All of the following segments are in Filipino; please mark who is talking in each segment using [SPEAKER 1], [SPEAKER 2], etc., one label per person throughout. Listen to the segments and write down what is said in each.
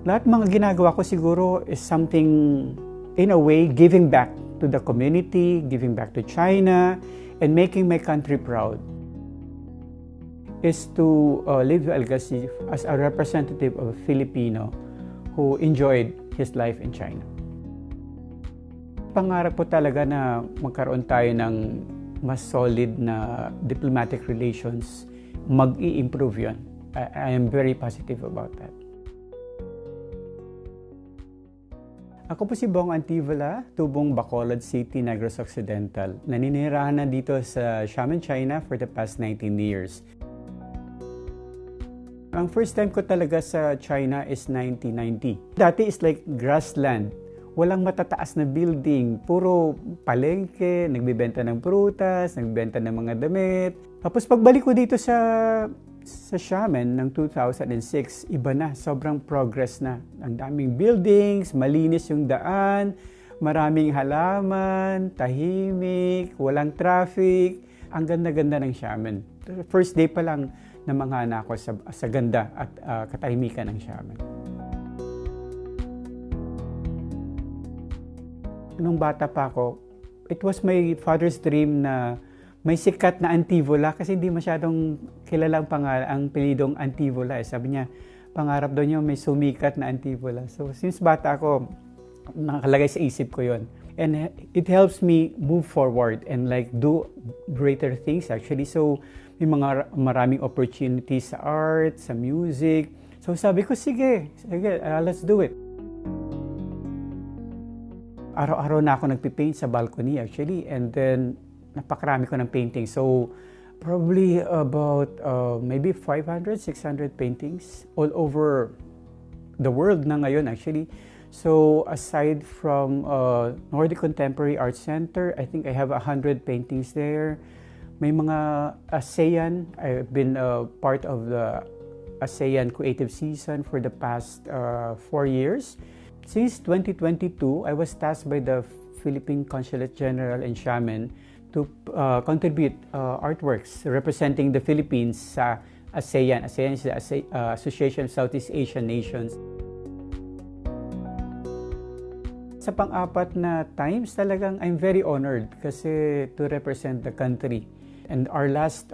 [SPEAKER 1] Lahat mga ginagawa ko siguro is something, in a way, giving back to the community, giving back to China, and making my country proud. Is to live a legacy as a representative of a Filipino who enjoyed his life in China. Pangarap po talaga na magkaroon tayo ng mas solid na diplomatic relations. Mag-i-improve yun. I am very positive about that. Ako po si Bong Antivola, tubong Bacolod City, Negros Occidental. Naninirahan na dito sa Xiamen, China for the past 19 years. Ang first time ko talaga sa China is 1990. Dati is like grassland. Walang matataas na building. Puro palengke, nagbibenta ng prutas, nagbibenta ng mga damit. Tapos pagbalik ko dito sa Xiamen ng 2006, iba na. Sobrang progress na. Ang daming buildings, malinis yung daan, maraming halaman, tahimik, walang traffic. Ang ganda-ganda ng Xiamen. First day pa lang, namangha ako sa ganda at katahimikan ng Xiamen. Nung bata pa ako, it was my father's dream na may sikat na Antivola kasi hindi masyadong kilala ang apelyidong Antivola. Sabi niya, pangarap daw niya may sumikat na Antivola. So since bata ako, nakalagay sa isip ko yon. And it helps me move forward and like do greater things actually. So may maraming opportunities sa art, sa music. So sabi ko, sige, let's do it. Araw-araw na ako nagpipaint sa balcony actually, and then napakarami ko ng painting. So probably about maybe 500, 600 paintings all over the world na ngayon actually. So aside from Nordic Contemporary Art Center, I think I have 100 paintings there. May mga ASEAN, I've been part of the ASEAN Creative Season for the past 4 years. Since 2022, I was tasked by the Philippine Consulate General in Xiamen to contribute artworks representing the Philippines sa ASEAN. ASEAN is the Association of Southeast Asian Nations. Sa pang-apat na times talagang I'm very honored kasi to represent the country. And our last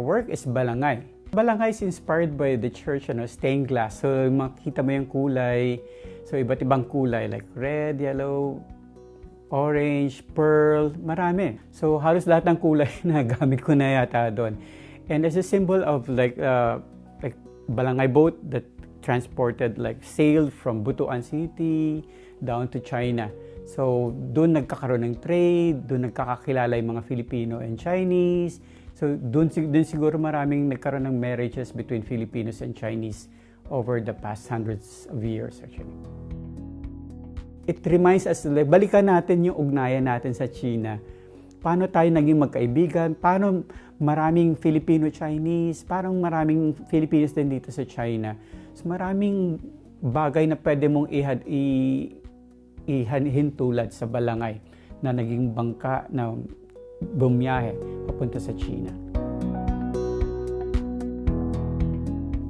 [SPEAKER 1] work is Balangay. Balangay is inspired by the church, stained glass. So makita mo yung kulay. So iba't ibang kulay like red, yellow, orange, pearl, marami. So halos lahat ng kulay na gamit ko na yata doon. And as a symbol of like Balangay boat that transported sailed from Butuan City down to China. So doon nagkakaroon ng trade, doon nagkakakilala yung mga Filipino and Chinese. So doon siguro maraming nagkaroon ng marriages between Filipinos and Chinese over the past hundreds of years actually. It reminds us, balikan natin yung ugnayan natin sa China. Paano tayo naging magkaibigan? Paano maraming Filipino-Chinese? Parang maraming Filipinos din dito sa China. So maraming bagay na pwede mong ihintulad sa Balangay na naging bangka na bumiyahe papunta sa China.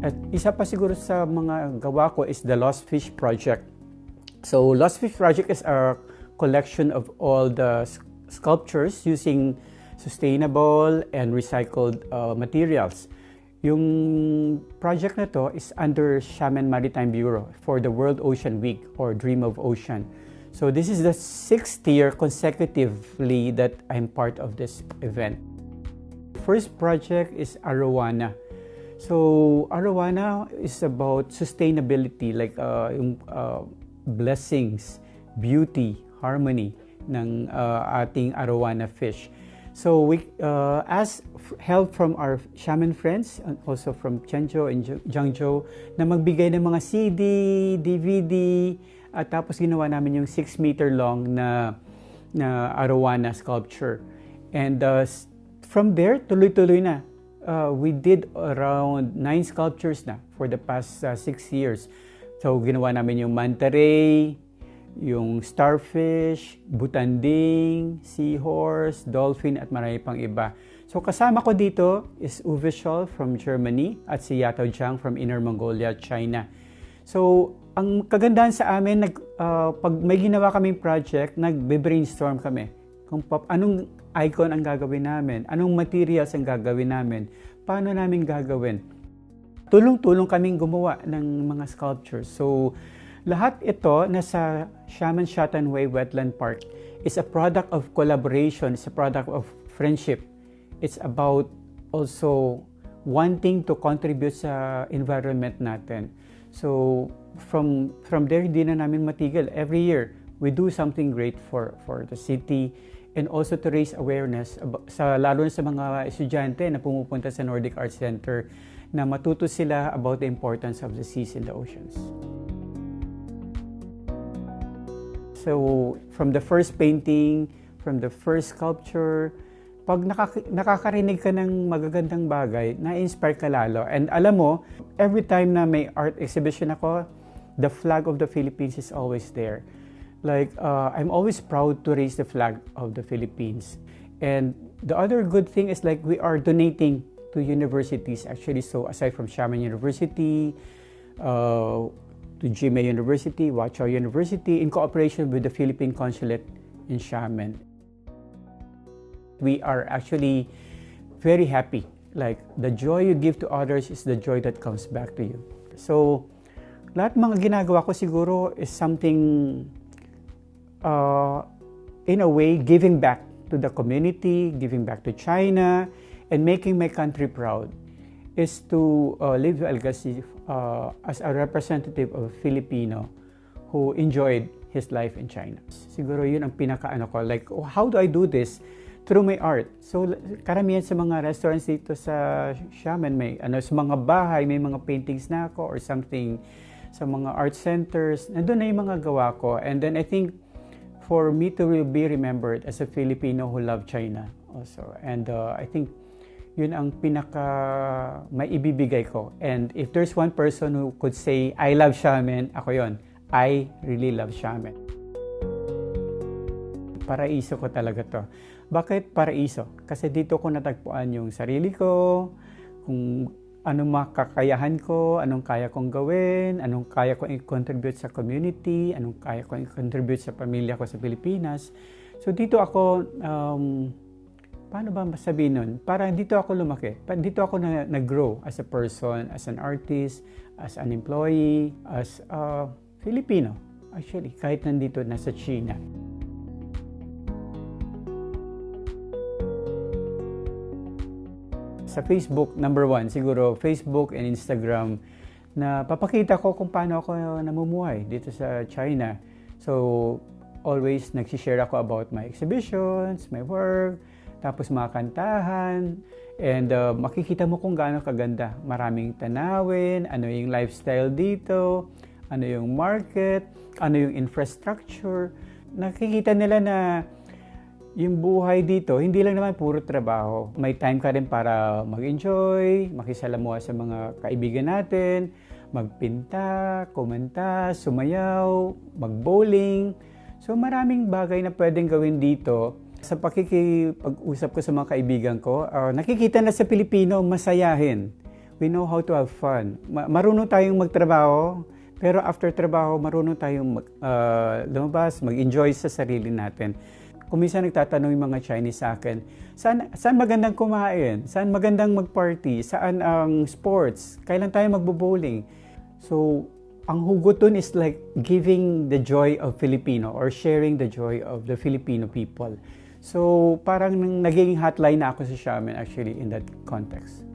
[SPEAKER 1] At isa pa siguro sa mga gawa ko is the Lost Fish Project. So Lost Fish Project is a collection of all the sculptures using sustainable and recycled materials. Yung project na to is under Xiamen Maritime Bureau for the World Ocean Week or Dream of Ocean. So this is the 6th year consecutively that I'm part of this event. First project is Arowana. So Arowana is about sustainability, like blessings, beauty, harmony ng ating Arowana fish. So we asked help from our Xiamen friends and also from Chenzhou and Jiangzhou na magbigay ng mga CD, DVD, at tapos ginawa namin yung 6-meter long na Arowana sculpture. And from there, tuloy-tuloy na. We did around 9 sculptures na for the past 6 years. So ginawa namin yung manta ray, yung starfish, butanding, seahorse, dolphin at marami pang iba. So kasama ko dito is Uwe Scholl from Germany at si Yatao Jiang from Inner Mongolia, China. So, ang kagandahan sa amin, pag may ginawa kaming project, nagbe-brainstorm kami kung anong icon ang gagawin namin, anong materials ang gagawin namin, paano namin gagawin. Tulong-tulong kaming gumawa ng mga sculptures. So, lahat ito nasa Xiamen Shatanway Wetland Park is a product of collaboration, it's a product of friendship. It's about also wanting to contribute sa environment natin. So, from there, hindi na namin matigil. Every year, we do something great for the city and also to raise awareness, lalo na sa mga estudyante na pumupunta sa Nordic Arts Center, na matuto sila about the importance of the seas and the oceans. So, from the first painting, from the first sculpture, pag nakakarinig ka ng magagandang bagay, na-inspire ka lalo. And alam mo, every time na may art exhibition ako, the flag of the Philippines is always there. Like, I'm always proud to raise the flag of the Philippines. And the other good thing is like we are donating to universities actually. So aside from Xiamen University, to GMA University, Huaqiao University, in cooperation with the Philippine Consulate in Xiamen. We are actually very happy. Like, the joy you give to others is the joy that comes back to you. So, lahat mga ginagawa ko siguro is something, in a way, giving back to the community, giving back to China, and making my country proud, is to live a legacy as a representative of a Filipino who enjoyed his life in China. Siguro yun ang pinaka-ano ko, like, how do I do this? Through my art. So, karamihan sa mga restaurants dito sa Xiamen, may sa mga bahay, may mga paintings na ako or something. Sa mga art centers, nandun na yung mga gawa ko. And then I think for me to be remembered as a Filipino who loved China also. And I think yun ang pinaka may ibibigay ko. And if there's one person who could say, I love Xiamen, ako yun. I really love Xiamen. Paraiso ko talaga to. Bakit paraiso? Kasi dito ko natagpuan yung sarili ko, kung anong makakayahan ko, anong kaya kong gawin, anong kaya kong i-contribute sa community, anong kaya kong i-contribute sa pamilya ko sa Pilipinas. So dito ako, paano ba masabihin nun? Parang dito ako lumaki. Dito ako nag-grow as a person, as an artist, as an employee, as a Filipino. Actually, kahit nandito nasa China. Sa Facebook, number one, siguro Facebook and Instagram, na papakita ko kung paano ako namumuhay dito sa China. So, always nagsishare ako about my exhibitions, my work, tapos mga kantahan, and makikita mo kung gaano kaganda. Maraming tanawin, ano yung lifestyle dito, ano yung market, ano yung infrastructure. Nakikita nila na yung buhay dito, hindi lang naman puro trabaho. May time ka rin para mag-enjoy, makisalamuha sa mga kaibigan natin, magpinta, kumanta, sumayaw, mag-bowling. So maraming bagay na pwedeng gawin dito. Sa pakikipag-usap ko sa mga kaibigan ko, nakikita na sa Pilipino, masayahin. We know how to have fun. Marunong tayong magtrabaho, pero after trabaho, marunong tayong lumabas, mag-enjoy sa sarili natin. Kung minsan nagtatanong yung mga Chinese sa akin, saan magandang kumain? Saan magandang mag-party? Saan ang sports? Kailan tayo magbo-bowling? So, ang hugot dun is like giving the joy of Filipino or sharing the joy of the Filipino people. So, parang naging hotline na ako sa Xiamen actually in that context.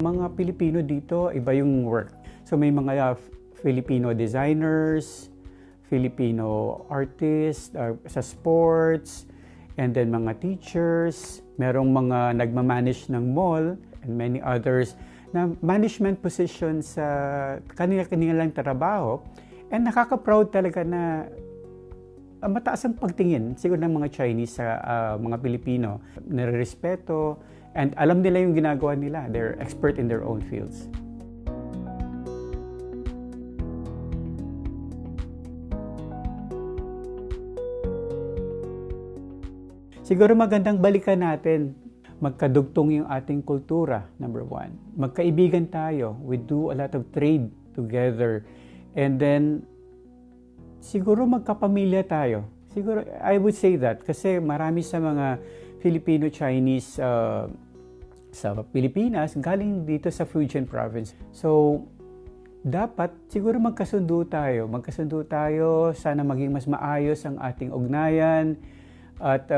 [SPEAKER 1] Mga Pilipino dito, iba yung work. So, may mga Filipino designers, Filipino artists sa sports, and then mga teachers, merong mga nagmamanage ng mall, and many others na management position sa kanila-kanilang trabaho. And nakaka-proud talaga na mataas ang pagtingin siguro ng mga Chinese sa mga Pilipino. Nire-respeto, and alam nila yung ginagawa nila. They're expert in their own fields. Siguro magandang balikan natin. magkadugtong yung ating kultura, number one. Magkaibigan tayo. We do a lot of trade together. And then, siguro magkapamilya tayo. Siguro, I would say that. Kasi marami sa mga Filipino-Chinese sa Pilipinas, galing dito sa Fujian province. So, dapat siguro magkasundo tayo, sana maging mas maayos ang ating ugnayan, at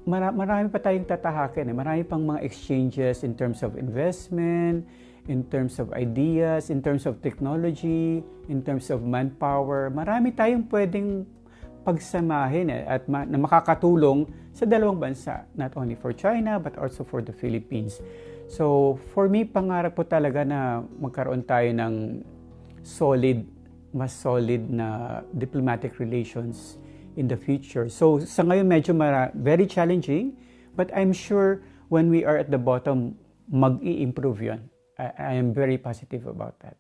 [SPEAKER 1] marami pa tayong tatahakin. Marami pang mga exchanges in terms of investment, in terms of ideas, in terms of technology, in terms of manpower. Marami tayong pwedeng pagsamahin at na makakatulong sa dalawang bansa, not only for China but also for the Philippines. So, for me, pangarap po talaga na magkaroon tayo ng mas solid na diplomatic relations in the future. So, sa ngayon, medyo very challenging, but I'm sure when we are at the bottom, mag-i-improve yun. I am very positive about that.